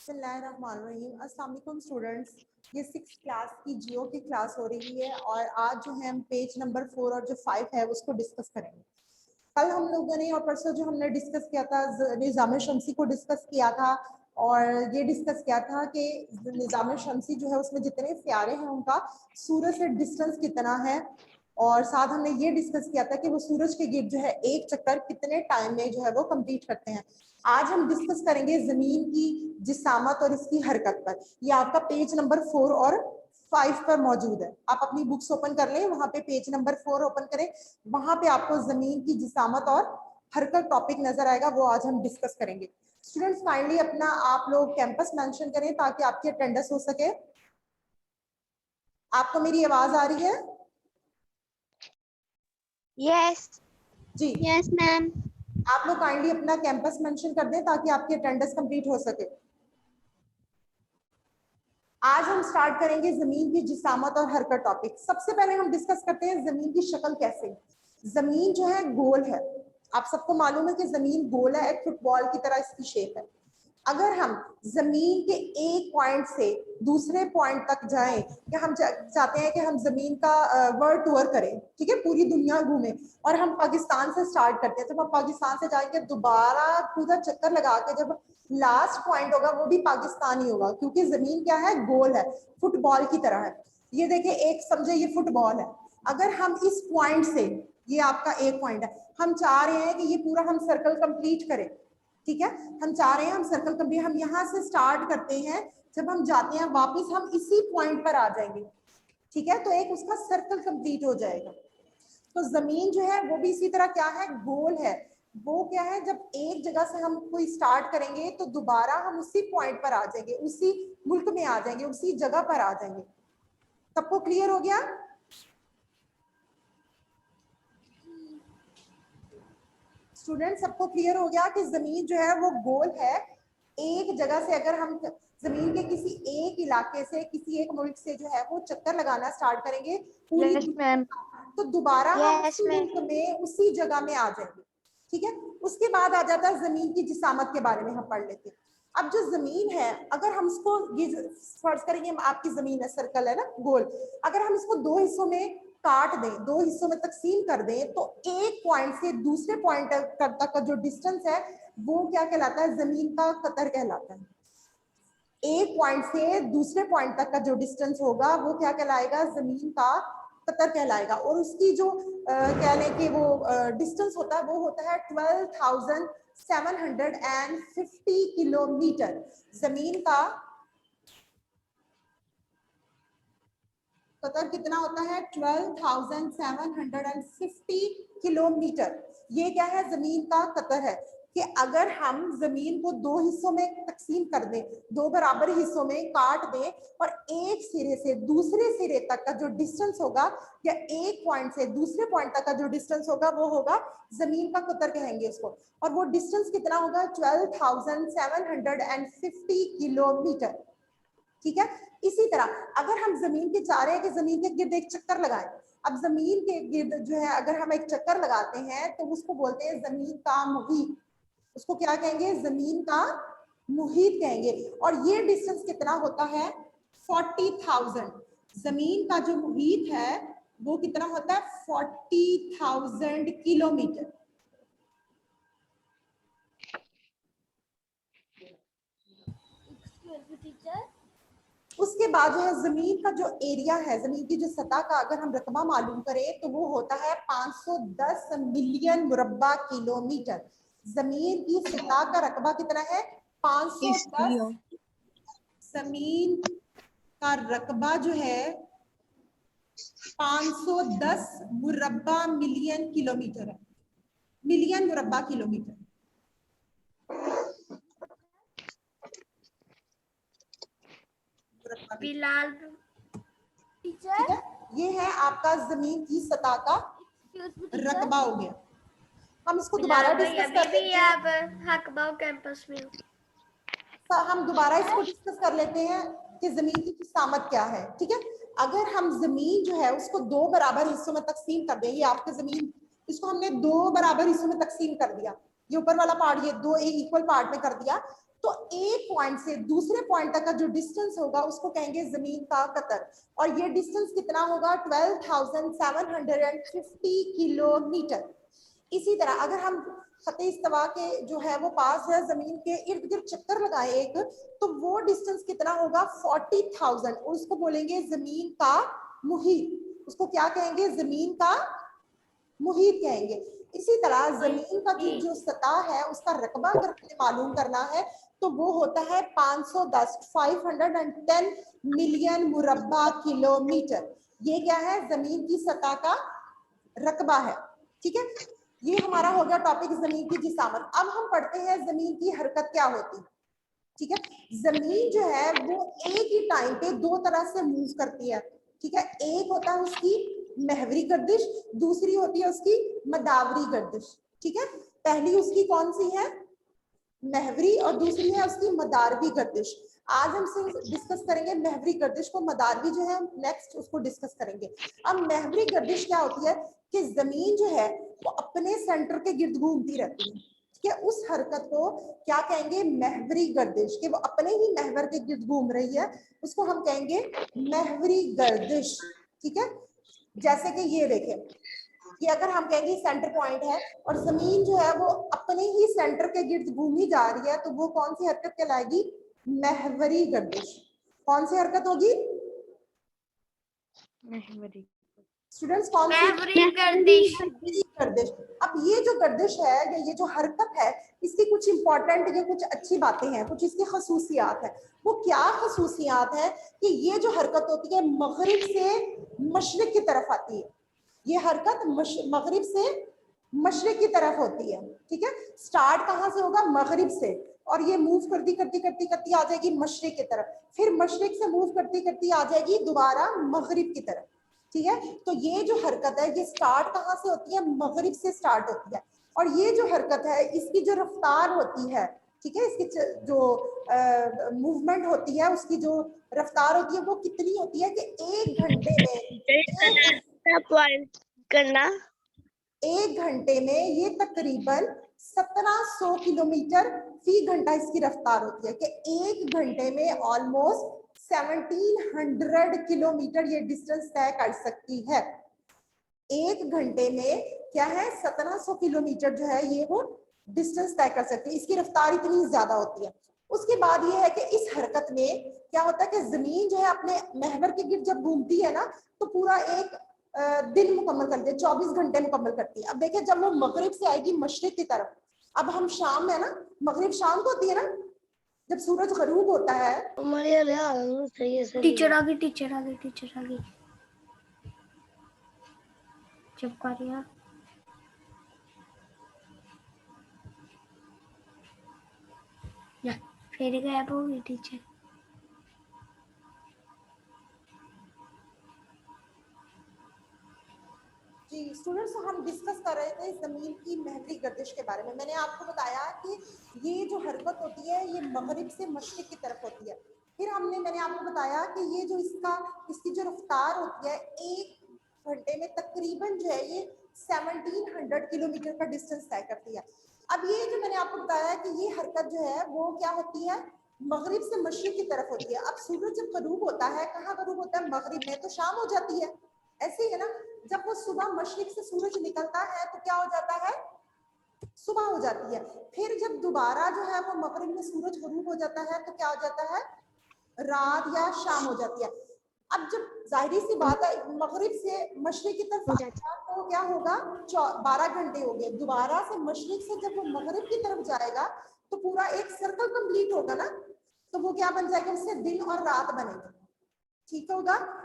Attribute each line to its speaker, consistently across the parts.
Speaker 1: बिस्मिल्लाहिर्रहमानिर्रहीम। अस्सलाम वालेकुम स्टूडेंट्स, ये 6th क्लास की जियो की क्लास हो रही है और आज जो है हम पेज नंबर 4 और जो 5 है उसको डिस्कस करेंगे। कल हम लोगों ने और परसों जो हमने डिस्कस किया था निज़ाम शमसी को डिस्कस किया था और ये डिस्कस किया था कि निज़ाम शमसी जो है उसमें जितने सियारे हैं उनका सूरज से डिस्टेंस कितना है और साथ हमने ये डिस्कस किया था कि वो सूरज के गिर्द जो है एक चक्कर कितने टाइम में जो है वो कंप्लीट करते हैं। आज हम डिस्कस करेंगे जमीन की जिसामत और इसकी हरकत पर। ये आपका पेज नंबर 4 और 5 पर मौजूद है। आप अपनी बुक्स ओपन कर लें, वहां पे पेज नंबर 4 ओपन करें, वहां पे आपको जमीन की जिसामत और हरकत टॉपिक नजर आएगा, वो आज हम डिस्कस करेंगे। स्टूडेंट्स काइंडली अपना आप लोग कैंपस मेंशन करें ताकि आपकी अटेंडेंस हो सके। आपको मेरी आवाज आ रही है?
Speaker 2: यस
Speaker 1: जी
Speaker 2: यस मैम।
Speaker 1: आप लोग काइंडली अपना कैंपस मेंशन कर दें ताकि आपकी अटेंडेंस कंप्लीट हो सके। आज हम स्टार्ट करेंगे जमीन की जिसामत और हरकत टॉपिक। सबसे पहले हम डिस्कस करते हैं जमीन की शक्ल कैसे। जमीन जो है गोल है, आप सबको मालूम है कि जमीन गोल है, एक फुटबॉल की तरह इसकी शेप है। अगर हम जमीन के एक पॉइंट से दूसरे पॉइंट तक जाएं, कि हम चाहते हैं कि हम जमीन का वर्ल्ड टूर करें, ठीक है, पूरी दुनिया घूमें और हम पाकिस्तान से स्टार्ट करते हैं, तो हम पाकिस्तान से जाएंगे दोबारा पूरा चक्कर लगा के जब लास्ट पॉइंट होगा वो भी पाकिस्तान ही होगा, क्योंकि जमीन क्या है, गोल है, फुटबॉल की तरह है। ये देखिए, एक समझे ये फुटबॉल है। अगर हम इस पॉइंट से, ये आपका एक पॉइंट है, हम चाह रहे हैं कि ये पूरा हम सर्कल कंप्लीट करें, ठीक है, हम चाह रहे हैं हम सर्कल कंप्लीट, हम यहाँ से स्टार्ट करते हैं, जब हम जाते हैं वापस हम इसी पॉइंट पर आ जाएंगे, ठीक है, तो एक उसका सर्कल कंप्लीट हो जाएगा। तो जमीन जो है वो भी इसी तरह क्या है, गोल है। वो क्या है, जब एक जगह से हम कोई स्टार्ट करेंगे तो दोबारा हम उसी पॉइंट पर आ जाएंगे, उसी मुल्क में आ जाएंगे, उसी जगह पर आ जाएंगे। सबको क्लियर हो गया? स्टूडेंट सबको क्लियर हो गया कि जमीन जो है वो गोल है। एक जगह से अगर हम जमीन के किसी एक इलाके से, किसी एक मुल्क से जो है वो चक्कर लगाना स्टार्ट करेंगे पूरी
Speaker 2: मैम।
Speaker 1: तो दोबारा हम
Speaker 2: यस
Speaker 1: उसी
Speaker 2: मैम।
Speaker 1: मुल्क में, उसी जगह में आ जाएंगे, ठीक है। उसके बाद आ जाता है जमीन की जिसामत के बारे में हम पढ़ लेते हैं। अब जो जमीन है, अगर हम इसको, ये फर्ज करेंगे आपकी जमीन है, सर्कल है ना, गोल, अगर हम इसको दो हिस्सों में काट दें, दो हिस्सों में तकसीम कर दें, तो एक पॉइंट से दूसरे पॉइंट तक का जो डिस्टेंस है वो क्या कहलाता है, जमीन का कतर कहलाता है। एक पॉइंट से दूसरे पॉइंट तक का जो डिस्टेंस होगा वो क्या कहलाएगा, जमीन का कतर कहलाएगा। और उसकी जो कह लें कि वो डिस्टेंस होता है वो होता है 12,750 किलोमीटर। जमीन का कतर कितना होता है, 12,750 किलोमीटर। ये क्या है, जमीन का कतर है। कि अगर हम जमीन को दो हिस्सों में तकसीम कर दें, दो बराबर हिस्सों में काट दें, और एक सिरे से दूसरे सिरे तक का जो डिस्टेंस होगा, या एक पॉइंट से दूसरे पॉइंट तक का जो डिस्टेंस होगा वो होगा जमीन का कतर कहेंगे उसको। और वो डिस्टेंस कितना होगा, 12,750 किलोमीटर, ठीक है। इसी तरह अगर हम जमीन के चाह रहे हैं कि जमीन के गिर्द एक चक्कर लगाएं, अब जमीन के गिर्द जो है अगर हम एक चक्कर लगाते हैं तो उसको बोलते हैं जमीन का मुहीत। उसको क्या कहेंगे, जमीन का मुहीत कहेंगे। और ये डिस्टेंस कितना होता है, 40,000। जमीन का जो मुहीत है वो कितना होता है, 40,000 किलोमीटर। उसके बाद जो है जमीन का जो एरिया है, जमीन की जो सतह का अगर हम रकबा मालूम करें तो वो होता है 510 मिलियन मुरब्बा किलोमीटर। जमीन की सतह का रकबा कितना है, 510। जमीन का रकबा जो है 510 मुरब्बा मिलियन किलोमीटर है, मिलियन मुरब्बा किलोमीटर।
Speaker 2: बिलाल
Speaker 1: ठीक है, ये है आपका जमीन की सतह का रकबा हो गया। हम इसको दोबारा डिस्कस कर लेते हैं।
Speaker 2: आप हकबाव कैंपस में हो।
Speaker 1: हम दोबारा इसको डिस्कस कर लेते हैं कि जमीन की जिसामत क्या है, ठीक है। अगर हम जमीन जो है उसको दो बराबर हिस्सों में तकसीम कर दें, ये आपकी जमीन, इसको हमने दो बराबर हिस्सों में तकसीम कर दिया, ये ऊपर वाला पार्ट ये दो इक्वल पार्ट में कर दिया, तो एक पॉइंट से दूसरे पॉइंट तक का जो डिस्टेंस होगा उसको कहेंगे जमीन का कतर, और ये डिस्टेंस कितना होगा 12,750 किलोमीटर। इसी तरह अगर हम खते इस्तवा के जो है वो पास है जमीन के इर्द गिर्द चक्कर लगाए एक, तो वो डिस्टेंस कितना होगा 40,000, और उसको बोलेंगे जमीन का मुहीत। उसको क्या कहेंगे? जमीन का मुहीत कहेंगे। इसी तरह जमीन का की जो सतह है उसका रकबा अगर हमें मालूम करना है तो वो होता है 510 मिलियन मुरब्बा किलोमीटर। ये क्या है? जमीन की सतह का रकबा है। ठीक है, ये हमारा हो गया टॉपिक जमीन की जिसामत। अब हम पढ़ते हैं जमीन की हरकत क्या होती है। ठीक है, जमीन जो है वो एक ही टाइम पे दो तरह से मूव करती है। ठीक है, एक होता है उसकी महवरी गर्दिश, दूसरी होती है उसकी मदावरी गर्दिश। ठीक है, पहली उसकी कौन सी है? महवरी, और दूसरी है उसकी मदारवी गर्दिश। आज हम डिस्कस करेंगे महवरी गर्दिश को, मदारवी जो है नेक्स्ट उसको डिस्कस करेंगे। अब महवरी गर्दिश क्या होती है कि जमीन जो है वो अपने सेंटर के गिर्द घूमती रहती है। ठीक है, उस हरकत को क्या कहेंगे? महवरी गर्दिश, कि वो अपने ही महवर के गिर्द घूम रही है, उसको हम कहेंगे महवरी गर्दिश। ठीक है, जैसे कि ये देखें, ये अगर हम कहेंगे सेंटर पॉइंट है और जमीन जो है वो अपने ही सेंटर के गिर्द घूमी जा रही है, तो वो कौन सी हरकत कहलाएगी? महवरी गर्दिश। कौन सी हरकत होगी स्टूडेंट्स? कौन सी?
Speaker 2: महवरी गर्दिश।
Speaker 1: गर्दिश। अब ये जो गर्दिश है या ये जो हरकत है, इसकी कुछ इंपॉर्टेंट या कुछ अच्छी बातें हैं, कुछ इसकी खसूसियात है। वो क्या खसूसियात है कि ये जो हरकत होती है मगरिब से मशरिक की तरफ आती है। ये हरकत मगरिब से मशरिक की तरफ होती है। ठीक है, स्टार्ट कहाँ से होगा? मगरिब से, और ये मूव करती करती करती करती आ जाएगी मशरिक की तरफ, फिर मशरिक से मूव करती करती आ जाएगी दोबारा मगरिब की तरफ। ठीक है, तो ये जो हरकत है ये स्टार्ट कहाँ से होती है? मगरिब से स्टार्ट होती है। और ये जो हरकत है इसकी जो रफ्तार होती है, ठीक है, इसकी जो मूवमेंट होती है उसकी जो रफ्तार होती है वो कितनी होती है कि एक घंटे में
Speaker 3: पॉइंट करना,
Speaker 1: एक घंटे में ये तकरीबन 1700 किलोमीटर फी घंटा इसकी रफ्तार होती है, कि एक घंटे में ऑलमोस्ट 1700 किलोमीटर ये डिस्टेंस तय कर सकती है। एक घंटे में क्या है? 1700 किलोमीटर जो है ये वो डिस्टेंस तय कर सकती है, इसकी रफ्तार इतनी ज्यादा होती है। उसके बाद ये है कि इस हरकत में क्या होता है कि जमीन जो है अपने महवर के गिर्द जब घूमती है ना, तो पूरा एक दिन मुकम्मल करती है, 24 घंटे मुकम्मल करती है। अब देखिए, जब वो मगरिब से आएगी मशरिक की तरफ, अब हम शाम में ना, मगरिब शाम को होती है ना, जब सूरज गरूब होता है।
Speaker 2: टीचर आ गई, टीचर आ गई, टीचर आ गई। चुप कर यार। फिर गायब हो गई टीचर।
Speaker 1: जी स्टूडेंट्स, हम डिस्कस कर रहे थे जमीन की महवरी गर्दिश के बारे में। मैंने आपको बताया कि ये जो हरकत होती है ये मगरिब से मशरिक की तरफ होती है। फिर मैंने आपको बताया कि ये जो इसकी जो रफ्तार होती है एक घंटे में तकरीबन जो है ये 1700 किलोमीटर का डिस्टेंस तय करती है। अब ये जो मैंने आपको बताया कि ये हरकत जो है वो क्या होती है? मगरिब से मशरिक की तरफ होती है। अब सूरज जब गरूब होता है, कहाँ गरूब होता है? मगरिब में, तो शाम हो जाती है, ऐसे ही है ना। जब वो सुबह मशरिक से सूरज निकलता है तो क्या हो जाता है? सुबह हो जाती है। फिर जब दोबारा जो है वो मगरिब में सूरज गरूब हो जाता है तो क्या हो जाता है? रात या शाम हो जाती है। अब जब जाहिर सी बात है मगरिब से मशरिक की तरफ तो क्या होगा? 12 घंटे हो गए। दोबारा से मशरिक से जब वो मगरिब की तरफ जाएगा तो पूरा एक सर्कल कंप्लीट होगा ना, तो वो क्या बन जाएगा? उससे दिन और रात बनेगा। ठीक होगा,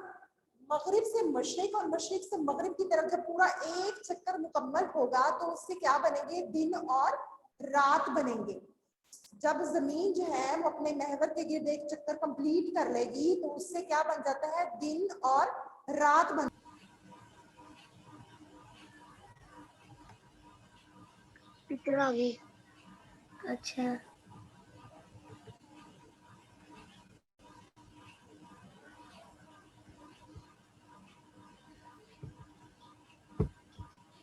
Speaker 1: मगरिब से मशरिक और मशरिक से मगरिब की तरफ जब पूरा एक चक्कर मुकम्मल होगा तो उससे क्या बनेंगे? दिन और रात बनेंगे। जब जमीन जो है वो अपने महवर के गिर्द एक चक्कर कंप्लीट कर लेगी तो उससे क्या बन जाता है? दिन और रात बन।
Speaker 3: टीचर आ गई।
Speaker 2: अच्छा,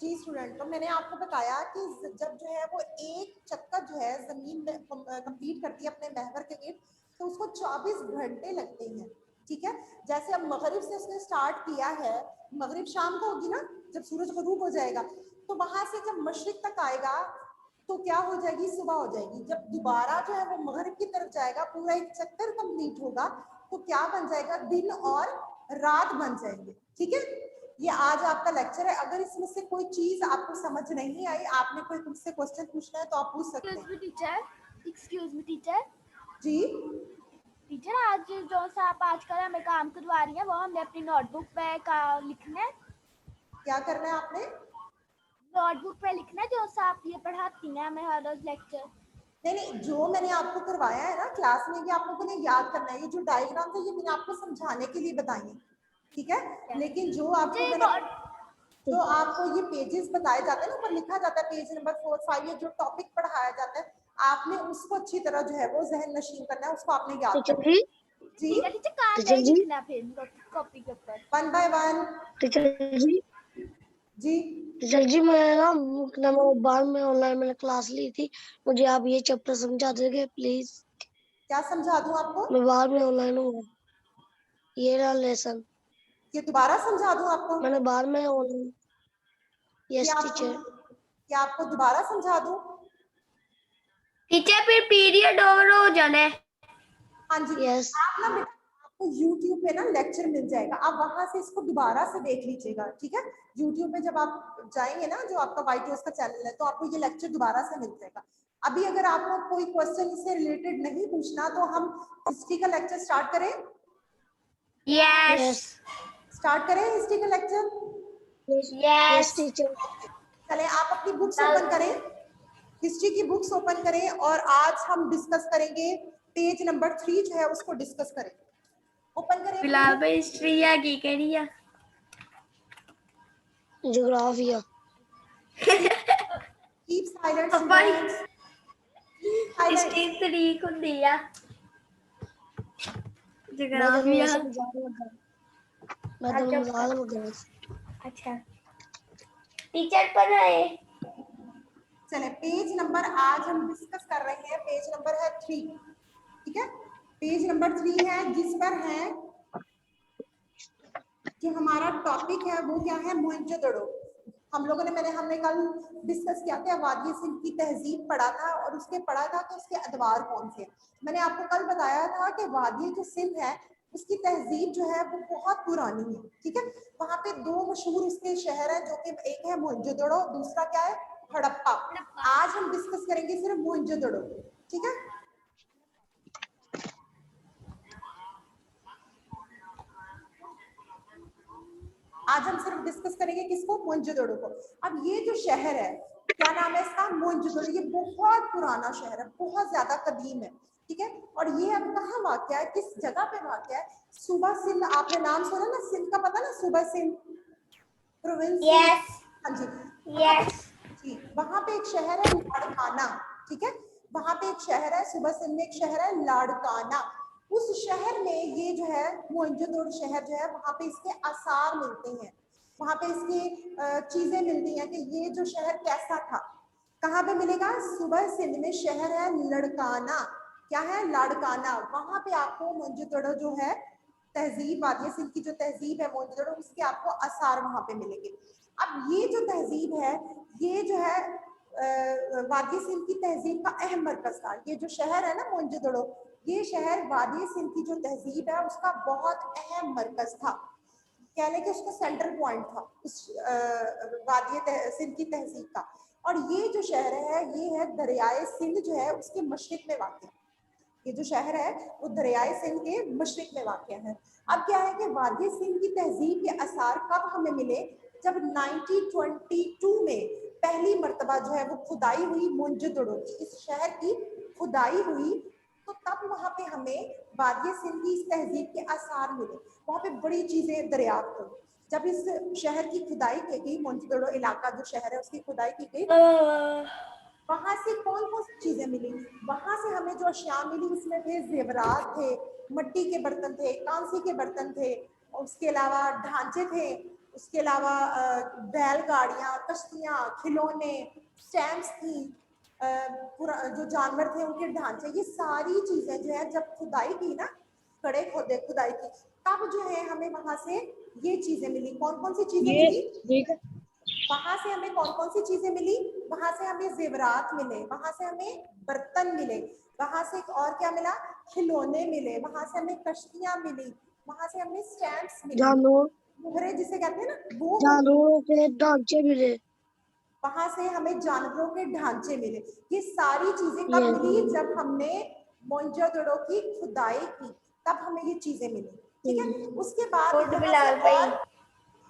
Speaker 1: जी जी स्टूडेंट, तो मैंने आपको बताया कि जब जो है वो एक चक्कर जो है जमीन में कंप्लीट करती है अपने महवर के गिर्द, तो उसको 24 घंटे लगते हैं। ठीक है, जैसे अब मगरिब से उसने स्टार्ट किया है, मगरिब शाम को होगी ना, जब सूरज गरूब हो जाएगा, तो वहां से जब मशरिक तक आएगा तो क्या हो जाएगी, सुबह हो जाएगी। जब दोबारा जो है वो मगरिब की तरफ जाएगा, पूरा एक चक्कर कंप्लीट होगा, तो क्या बन जाएगा, दिन और रात बन जाएंगे। ठीक है, ये आज आपका लेक्चर है। अगर इसमें से कोई चीज आपको समझ नहीं आई, आपने कोई मुझसे क्वेश्चन पूछना है तो आप पूछ सकते हैं।
Speaker 2: Excuse me teacher.
Speaker 1: जी
Speaker 2: टीचर, आज जो सा आप आजकल हमें काम करवा रही हैं वो हमने अपनी नोटबुक पे लिखना है।
Speaker 1: क्या करना है आपने?
Speaker 2: नोटबुक पे लिखना है जो सा आप ये पढ़ाती हैं हमें हर रोज लेक्चर।
Speaker 1: नहीं नहीं, जो मैंने आपको करवाया है ना क्लास में, ये आप लोगों ने याद करना है। ये जो डायग्राम था ये मैंने आपको समझाने के लिए बताई है, ठीक है। लेकिन जो आपको मैंने, तो आपको ये पेजेस बताए जाते हैं ना, ऊपर लिखा जाता है पेज नंबर 4, 5, ये जो टॉपिक पढ़ाया जाता है, आपने उसको अच्छी तरह जो है वो जहन नशीन करना है, उसको आपने याद करना है। जी
Speaker 2: ठीक है टीचर, कहाँ पे लिखना फिर कॉपी के ऊपर?
Speaker 1: 1 by 1।
Speaker 3: टीचर जी,
Speaker 1: जी
Speaker 3: टीचर जी मैं ना बाद में ऑनलाइन मैंने क्लास ली थी, मुझे आप ये चैप्टर समझा देंगे प्लीज?
Speaker 1: क्या समझा दूं आपको?
Speaker 3: मैं बाद में ऑनलाइन हूँ, ये रहा लेसन।
Speaker 1: ये दोबारा समझा दूं आपको?
Speaker 3: मैंने बाद में ऑनलाइन। Yes teacher.
Speaker 1: क्या आपको दोबारा समझा दूं?
Speaker 2: टीचर फिर पीरियड ओवर हो जाना है।
Speaker 1: हाँ जी।
Speaker 3: यस।
Speaker 1: आप ना बेटा, आपको YouTube पे ना लेक्चर मिल जाएगा, आप वहां से इसको दोबारा से देख लीजिएगा। ठीक है, YouTube पे जब आप जाएंगे ना, जो आपका वाइट का चैनल है, तो आपको ये लेक्चर दोबारा से मिल जाएगा। अभी अगर आपको कोई क्वेश्चन इससे रिलेटेड नहीं पूछना, तो हम हिस्ट्री का लेक्चर स्टार्ट करें।
Speaker 2: यस
Speaker 1: स्टार्ट करें हिस्ट्री का लेक्चर।
Speaker 3: Yes teacher.
Speaker 1: चले, आप अपनी बुक्स ओपन करें, हिस्ट्री की बुक्स ओपन करें, और आज हम डिस्कस करेंगे पेज नंबर 3 जो है उसको डिस्कस करें। ओपन करें।
Speaker 2: फिलहाल हिस्ट्री है की करी है?
Speaker 3: ज्योग्राफिया।
Speaker 1: Keep silent students.
Speaker 2: हिस्ट्री तरीक होती है।
Speaker 3: ज्योग्राफिया।
Speaker 2: अच्छा टीचर पढ़ाए।
Speaker 1: चले, पेज नंबर आज हम डिस्कस कर रहे हैं, पेज नंबर है 3। ठीक है, पेज नंबर 3 है, जिस पर है जो हमारा टॉपिक है वो क्या है, मोहनजोदड़ो। हम लोगों ने हमने कल डिस्कस किया था, वादिय सिंध की तहजीब पढ़ा था, और उसके पढ़ा था कि उसके अदवार कौन से। मैंने आपको कल बताया था कि वादिय जो सिंध है उसकी तहजीब जो है वो बहुत पुरानी है। ठीक है, वहां पे 2 मशहूर उसके शहर है, जो कि एक है मोहनजोदड़ो, दूसरा क्या है, हड़प्पा। आज हम डिस्कस करेंगे सिर्फ मोहनजोदड़ो। ठीक है, आज हम सिर्फ डिस्कस करेंगे किसको, मोहनजोदड़ो को। अब ये जो शहर है, क्या नाम है इसका, मोहनजोदड़ो। ये बहुत पुराना शहर है, बहुत ज्यादा कदीम है। ठीक है, और ये अब कहाँ वाक़ है, किस जगह पे वाक़ है, सूबा सिंध। आपने नाम सुना ना, सिंध का पता ना, सूबा सिंध प्रोविंस।
Speaker 2: यस
Speaker 1: हाँ जी,
Speaker 2: यस
Speaker 1: जी। वहां पे एक शहर है लाड़काना। ठीक है, वहां पे एक शहर है, सूबा सिंध में एक शहर है लाड़काना। उस शहर में ये जो है मोहनजोदड़ो शहर जो है, वहां पे इसके आसार मिलते हैं, वहां पे इसकी चीजें मिलती हैं कि ये जो शहर कैसा था। कहाँ पे मिलेगा, सूबा सिंध में शहर है लड़काना। क्या है, लाड़काना। वहां पे आपको मोहनजोदड़ो जो है तहजीब, वादिय सिंध की जो तहजीब है मोहनजोदड़ो, उसके आपको आसार वहां पे मिलेंगे। अब ये जो तहजीब है, ये जो है वादिय सिंध की तहजीब का अहम मरकज था। ये जो शहर है ना मोहनजोदड़ो, ये शहर वादिय सिंध की जो तहजीब है उसका बहुत अहम मरकज था। कह लें कि उसका सेंट्रल पॉइंट था उस वादिय सिंध की तहजीब का। और ये जो शहर है, ये है दरियाए सिंध जो है उसके मशरिक में वाक़ है। ये जो शहर है वो दरियाए सिंध के मशरिक में वाक़ है। अब क्या है कि वादिय सिंध की तहजीब के आसार कब हमें मिले, जब 1922 में पहली मर्तबा जो है वो खुदाई हुई मोहनजोदड़ो की, इस शहर की खुदाई हुई, तो तब वहां पे हमें वादिय सिंध की इस तहजीब के आसार मिले। वहां पे बड़ी चीजें दरियाफ्त हुई। जब इस शहर की खुदाई की गई, मोहनजोदड़ो इलाका जो शहर है उसकी खुदाई की गई, वहां से कौन कौन सी चीजें मिली, वहां से हमें जो अशिया मिली उसमें थे जेवरात थे, मिट्टी के बर्तन थे, कांसी के बर्तन थे, उसके अलावा ढांचे थे, उसके अलावा बैलगाड़ियां, कश्तियां, खिलौने, स्टैम्प्स थी, जो जानवर थे उनके ढांचे, ये सारी चीजें जो है जब खुदाई की ना, कड़े खोदे खुदाई की, तब जो है हमें वहां से ये चीजें मिली। कौन कौन सी चीजें मिली वहां से हमें? कौन कौन सी चीजें मिली वहां से? हमें जेवरात मिले, वहां से हमें बर्तन मिले, वहां से और क्या मिला? खिलौने मिले, वहां से हमें कश्तियां मिली, वहां से हमें स्टैम्प्स मिली, मोहरे जिसे कहते हैं ना, वो
Speaker 3: जानवरों के ढांचे मिले,
Speaker 1: वहां से हमें जानवरों के ढांचे मिले। ये सारी चीजें कब मिली? जब हमने मोहनजोदड़ो की खुदाई की, तब हमें ये चीजें मिली। ठीक है, उसके बाद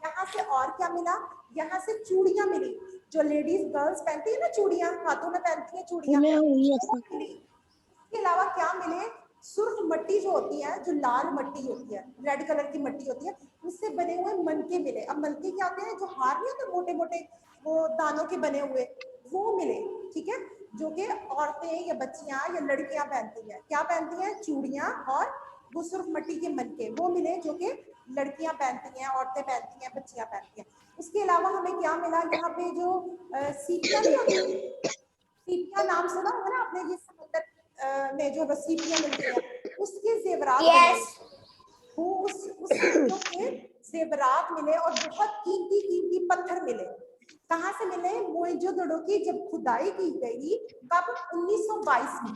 Speaker 1: यहाँ से और क्या मिला? यहाँ से चूड़ियां मिली, जो लेडीज गर्ल्स पहनती है ना चूड़ियां, हाथों में पहनती है चूड़ियां, मिली। इसके अलावा क्या मिले? सुर्ख मट्टी जो होती है, जो लाल मट्टी होती है, रेड कलर की मट्टी होती है, उससे बने हुए मनके मिले। अब मनके क्या होते हैं? जो हार नहीं होते मोटे मोटे, वो दानों के बने हुए, वो मिले। ठीक है, जो कि औरतें या बच्चियां या लड़कियां पहनती हैं। क्या पहनती हैं? चूड़ियां और वो सुर्ख मट्टी के मनके, वो मिले, जो कि लड़कियां पहनती हैं, औरतें पहनती हैं, बच्चियां पहनती हैं। उसके अलावा हमें क्या मिला? यहाँ पे जो सीपियां नहीं होती, सीपियां नाम सुना होगा ना आपने, ये समुद्र में जो सीपियां मिलती हैं, उसके जेवरात मिले। वो उस सीपियों के जेवरात मिले और बहुत कीमती कीमती पत्थर मिले। कहाँ से मिले? मोहनजोदड़ो की जब खुदाई की गई, कब? 1922 में,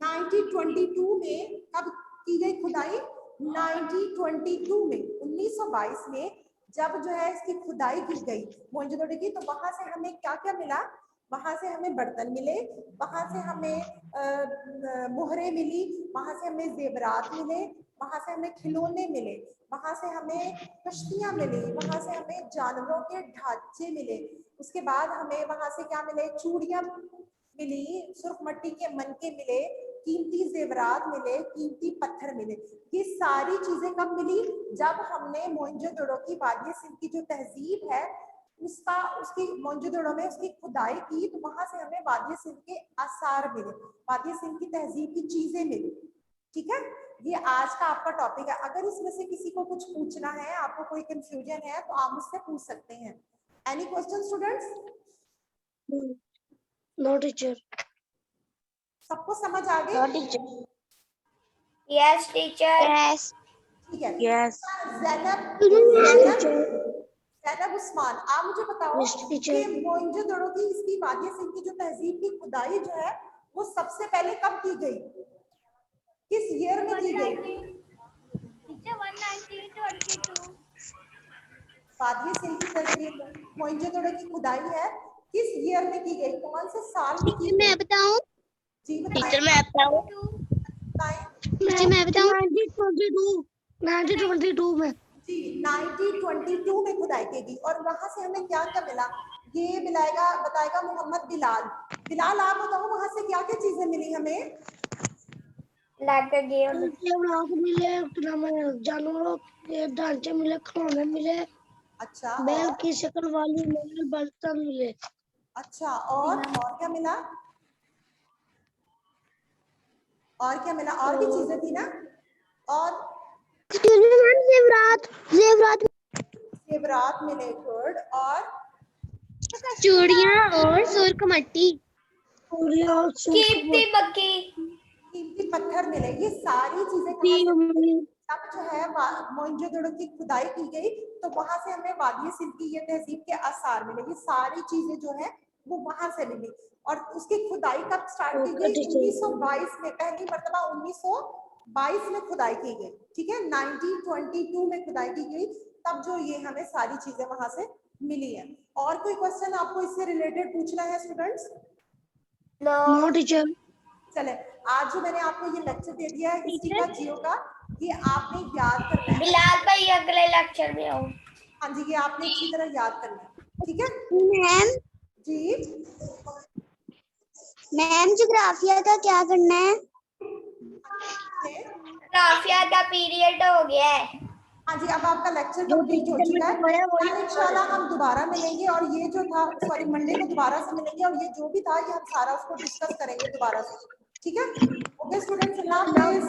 Speaker 1: 1922 में। कब की गई खुदाई? 1922 में, 1922 में जब जो है इसकी खुदाई की गई मोहनजोदड़ो की, तो वहां से हमें क्या क्या मिला? वहां से हमें बर्तन मिले, वहां से हमें मोहरे मिली, वहां से हमें जेवरात मिले, वहां से हमें खिलौने मिले, वहां से हमें कश्तियां मिली, वहां से हमें जानवरों के ढांचे मिले। उसके बाद हमें वहां से क्या मिले? चूड़ियां मिली, सुर्ख मट्टी के मनके मिले, कीमती जेवरात मिले, कीमती पत्थर मिले। ये सारी चीजें कब मिली? जब हमने मोहनजोदड़ो की वादिय सिंध की जो तहजीब है, उसकी मोहनजोदड़ो में उसकी खुदाई की, तो वहां से हमें वादिय सिंध के आसार मिले, वादिय सिंध की तहजीब की चीजें मिली। ठीक है, ये आज का आपका टॉपिक है। अगर इसमें से किसी को कुछ पूछना है, आपको कोई कंफ्यूजन है, तो आप मुझसे पूछ सकते हैं। Any question students?
Speaker 3: No teacher.
Speaker 1: सबको समझ आ गई?
Speaker 2: Yes teacher.
Speaker 4: यस
Speaker 1: ठीक है।
Speaker 3: यस
Speaker 1: जैनब उस्मान, आप मुझे बताओ कि मोहनजोदड़ो की इसकी वादिय सिंध की जो तहजीब की खुदाई जो है, वो सबसे पहले कब की गई? किस ईयर में की गई?
Speaker 2: टीचर 1922।
Speaker 1: वादिय सिंध की तहजीब मोहनजोदड़ो की खुदाई है, किस ईयर में की गई? कौन से साल में की गई?
Speaker 4: मैं बताऊं?
Speaker 1: जी
Speaker 4: टीचर मैं बताऊं? टीचर मैं बताऊं?
Speaker 3: 1922 में।
Speaker 1: जी, 1922 में खुदाई की गई। और वहां से हमें क्या क्या मिला? ये बताएगा मोहम्मद बिलाल। बिलाल, आप बताओ वहां से क्या क्या चीजें मिली हमें?
Speaker 3: मिले, जानवरों के ढांचे मिले, खिलौने मिले,
Speaker 1: अच्छा,
Speaker 3: बैल
Speaker 1: और?
Speaker 3: की शक्ल वाली मिले, बर्तन मिले।
Speaker 1: अच्छा, और क्या मिला? और क्या मिला? और भी चीजें थी ना? और
Speaker 4: जेवरात जेवरात
Speaker 1: जेवरात मिले, गुड। और
Speaker 4: चूड़ियां और सुर्ख मट्टी,
Speaker 2: कीमती मक्की,
Speaker 1: कीमती पत्थर मिले। ये सारी चीजें कहाँ से मिली? तब जो है मोहनजोदड़ो की खुदाई की गई, तो वहां से हमें वादिय सिंध की ये तहजीब के आसार मिले। ये सारी चीजें जो है वो वहां से मिली। और उसकी खुदाई कब स्टार्ट की गई? 1922 में, पहली मर्तबा 1922 में खुदाई की गई। ठीक है, 1922 में खुदाई की गई, तब जो ये हमें सारी चीजें वहां से मिली है। और कोई क्वेश्चन आपको इससे रिलेटेड पूछना है स्टूडेंट्स?
Speaker 3: No teacher.
Speaker 1: चले, आज जो मैंने आपको ये लेक्चर दे दिया है हिस्ट्री का, जियो का, ये आपने याद करना है।
Speaker 2: बिलाल भाई अगले लेक्चर में आओ।
Speaker 1: हाँ जी, ये आपने अच्छी तरह याद करना है। ठीक है
Speaker 4: मैम?
Speaker 1: जी,
Speaker 4: मैम ज्योग्राफिया का क्या करना है?
Speaker 2: राफिया का पीरियड हो गया है।
Speaker 1: हाँ जी, अब आपका लेक्चर कंप्लीट हो चुका है। कल इंशाल्लाह हम दोबारा मिलेंगे, और ये जो था, सॉरी, मंडे को दोबारा से मिलेंगे, और ये जो भी था ये हम सारा उसको डिस्कस करेंगे दोबारा से। ठीक है, ओके स्टूडेंट्स, अल्लाह हाफिज।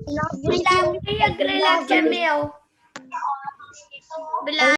Speaker 2: बिलाल भाई अगले लेक्चर में आओ।
Speaker 4: बिलाल